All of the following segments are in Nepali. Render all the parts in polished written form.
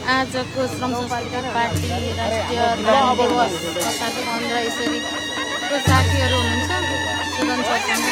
आजको श्रम संस्कृति पार्टी राष्ट्रिय ध्यान दिवस तथा 15 यसरीको साथीहरू हुनुहुन्छ सुदन सरसँग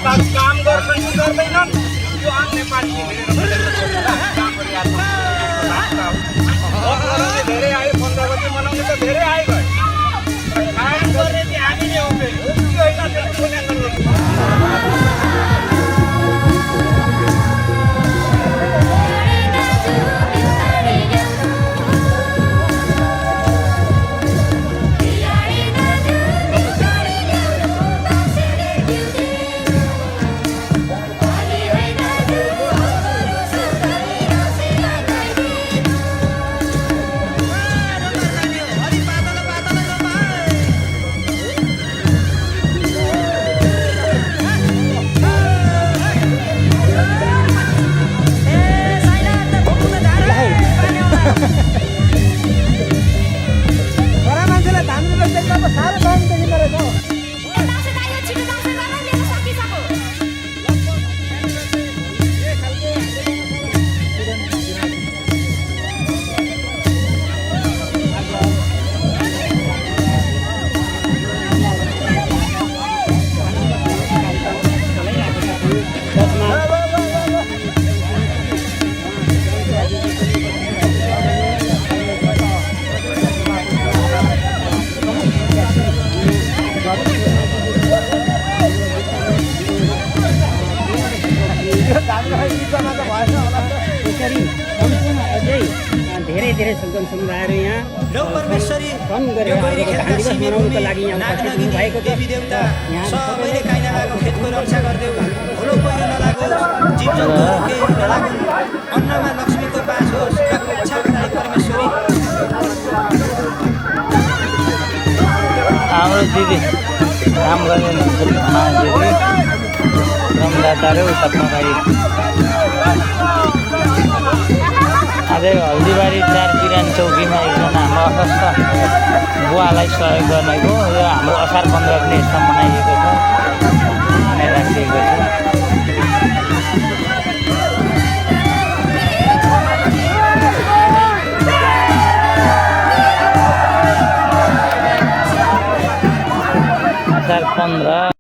काम गर्छन् कि गर्दैनन् यो अन्य पार्टीले हेरेर काम गरिरहेको छ। धेरै आयो 15 गते मनाउने त धेरै आयो काम गर्ने चाहिँ हामी नै हो धेरै सन्तान समुदायहरू यहाँ परमेश्वरी कम गरेर मनाउनको लागि यहाँ उपस्थित भएको छ। यहाँ सबैले काइना भएको खेतको रक्षा गर्देऊ, होलो पहिरो नलागोस्, जीवजन्तुहरू केही नलागुन्, अन्नमा लक्ष्मीको बास होस्, रक्षा गर्ने परमेश्वरी। हाम्रो दिदी काम गर्ने श्रमदाताहरू तपाईँलाई आज हल्दीबारी 4 किरान चौकीमा एकजना हाम्रो अस्वस्थ बुवालाई सहयोग गर्नेको यो हाम्रो असार 15 पनि यसमा मनाइएको छ मनाइराखिएको छ। असार 15